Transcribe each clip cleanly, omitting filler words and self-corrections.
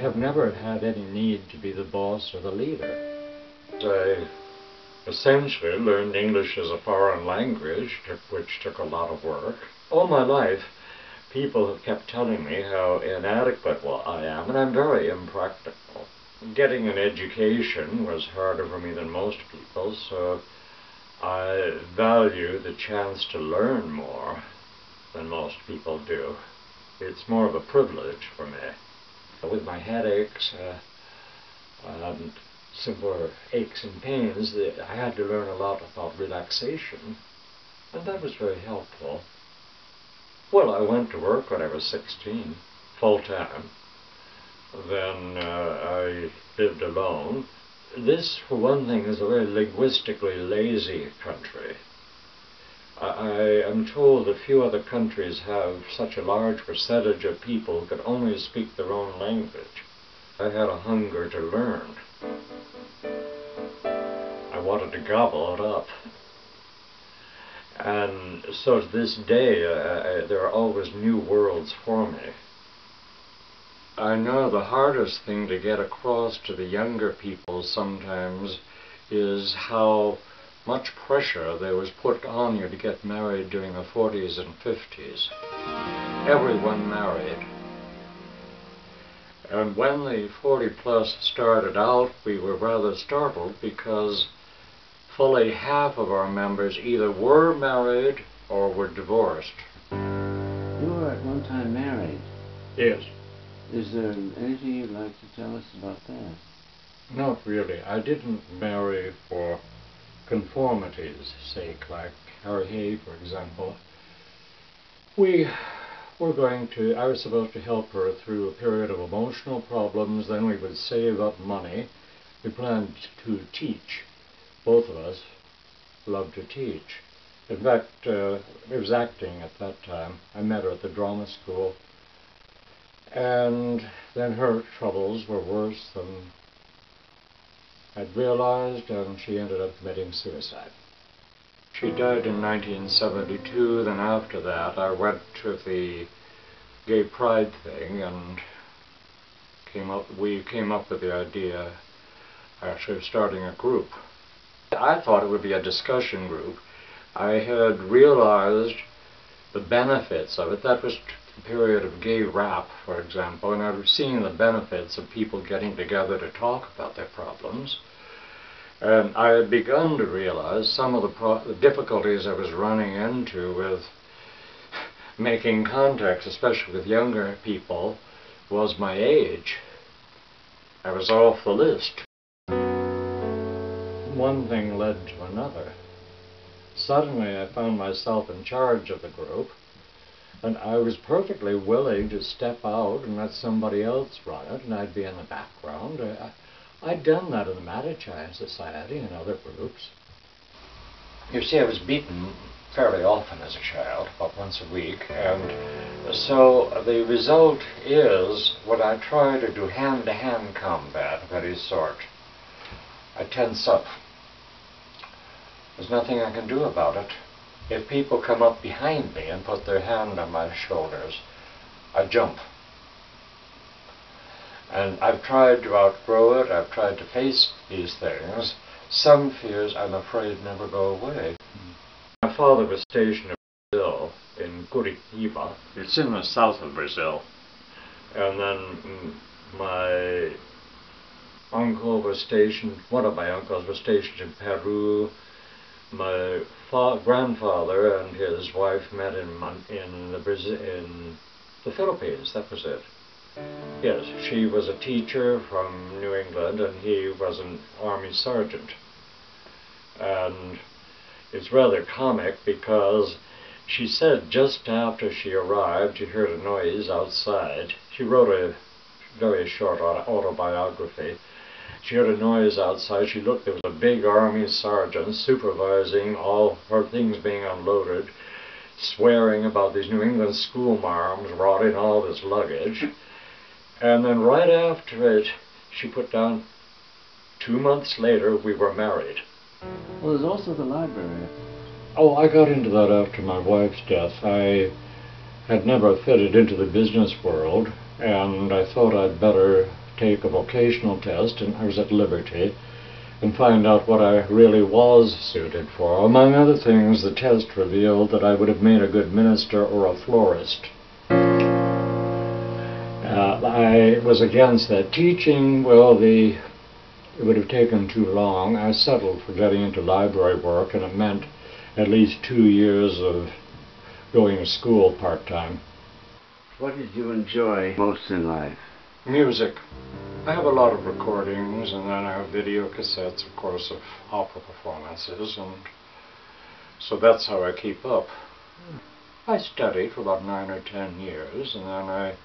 have never had any need to be the boss or the leader. I essentially learned English as a foreign language, which took a lot of work. All my life, people have kept telling me how inadequate I am, and I'm very impractical. Getting an education was harder for me than most people, so I value the chance to learn more than most people do. It's more of a privilege for me. With my headaches and simpler aches and pains, I had to learn a lot about relaxation, and that was very helpful. Well, I went to work when I was 16, full-time. Then I lived alone. This, for one thing, is a very linguistically lazy country. I am told that few other countries have such a large percentage of people who can only speak their own language. I had a hunger to learn. I wanted to gobble it up. And so to this day, there are always new worlds for me. I know the hardest thing to get across to the younger people sometimes is how much pressure there was put on you to get married during the 40s and 50s. Everyone married. And when the 40 plus started out, we were rather startled because fully half of our members either were married or were divorced. You were at one time married. Yes. Is there anything you'd like to tell us about that? Not really. I didn't marry for conformity's sake, like Harry Hay, for example. I was supposed to help her through a period of emotional problems, then we would save up money. We planned to teach. Both of us loved to teach. In fact, I was acting at that time. I met her at the drama school. And then her troubles were worse than I'd realized, and she ended up committing suicide. She died in 1972, then after that I went to the gay pride thing and we came up with the idea actually of starting a group. I thought it would be a discussion group. I had realized the benefits of it. That was the period of gay rap, for example, and I was seeing the benefits of people getting together to talk about their problems. And I had begun to realize some of the difficulties I was running into with making contacts, especially with younger people, was my age. I was off the list. One thing led to another. Suddenly I found myself in charge of the group, and I was perfectly willing to step out and let somebody else run it, and I'd be in the background. I'd done that in the Mattachine Society and other groups. You see, I was beaten fairly often as a child, about once a week, and so the result is when I try to do hand-to-hand combat of any sort, I tense up. There's nothing I can do about it. If people come up behind me and put their hand on my shoulders, I jump. And I've tried to outgrow it, I've tried to face these things. Some fears, I'm afraid, never go away. My father was stationed in Brazil, in Curitiba. It's in the south of Brazil. And then my uncle was stationed, one of my uncles was stationed in Peru. My grandfather and his wife met in the Philippines, that was it. Yes, she was a teacher from New England and he was an army sergeant. And it's rather comic because she said just after she arrived she heard a noise outside. She wrote a very short autobiography. She heard a noise outside. She looked, there was a big army sergeant supervising all her things being unloaded, swearing about these New England school marms rotting all this luggage. And then right after it, she put down, 2 months later, we were married. Well, there's also the library. Oh, I got into that after my wife's death. I had never fitted into the business world, and I thought I'd better take a vocational test, and I was at liberty, and find out what I really was suited for. Among other things, the test revealed that I would have made a good minister or a florist. I was against that. Teaching, well, it would have taken too long. I settled for getting into library work, and it meant at least 2 years of going to school part-time. What did you enjoy most in life? Music. I have a lot of recordings, and then I have video cassettes, of course, of opera performances, and so that's how I keep up. I studied for about 9 or 10 years, and then I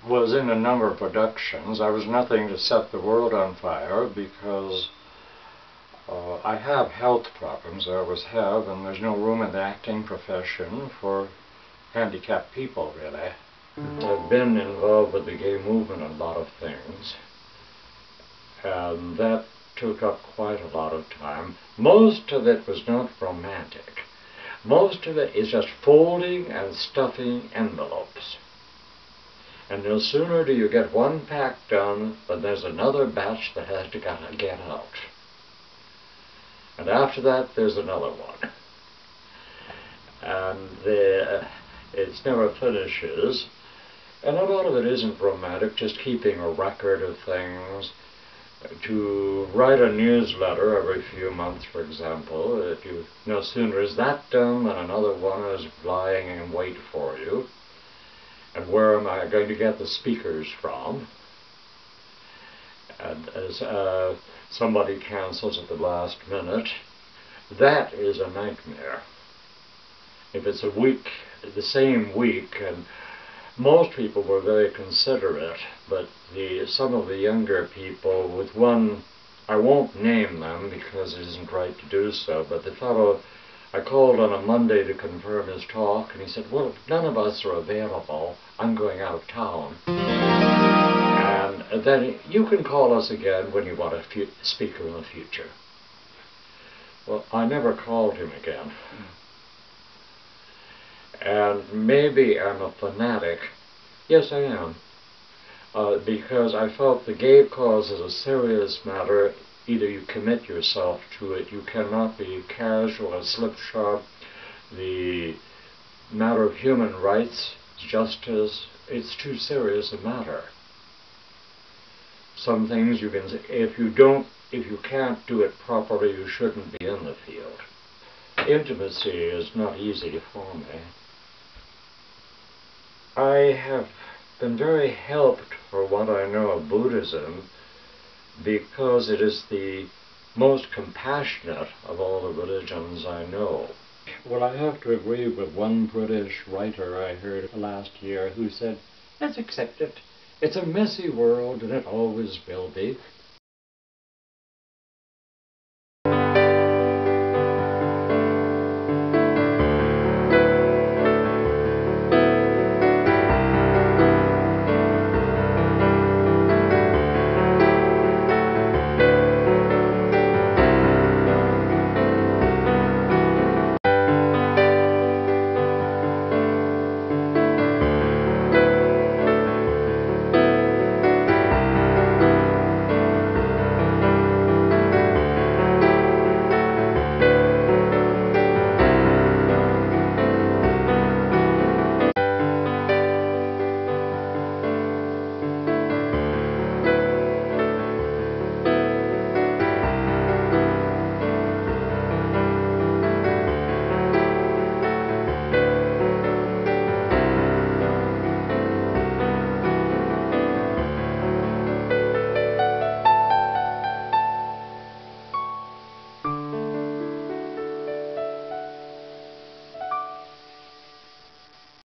was in a number of productions. I was nothing to set the world on fire because I have health problems, I always have, and there's no room in the acting profession for handicapped people, really. I've been involved with the gay movement in a lot of things, and that took up quite a lot of time. Most of it was not romantic. Most of it is just folding and stuffing envelopes. And no sooner do you get one pack done than there's another batch that has to get out. And after that, there's another one. And it never finishes. And a lot of it isn't romantic, just keeping a record of things. To write a newsletter every few months, for example, if you no sooner is that done than another one is lying in wait for you. And where am I going to get the speakers from? And as somebody cancels at the last minute, that is a nightmare. If it's a week, the same week, and most people were very considerate, but some of the younger people, with one, I won't name them because it isn't right to do so, but the fellow, I called on a Monday to confirm his talk, and he said, well, if none of us are available, I'm going out of town. And then you can call us again when you want a speaker in the future. Well, I never called him again. And maybe I'm a fanatic. Yes, I am. Because I felt the gay cause is a serious matter. Either you commit yourself to it, you cannot be casual and slipshod. The matter of human rights, justice, it's too serious a matter. Some things you can say, if you can't do it properly, you shouldn't be in the field. Intimacy is not easy for me. I have been very helped for what I know of Buddhism because it is the most compassionate of all the religions I know. Well, I have to agree with one British writer I heard last year who said, let's accept it. It's a messy world and it always will be.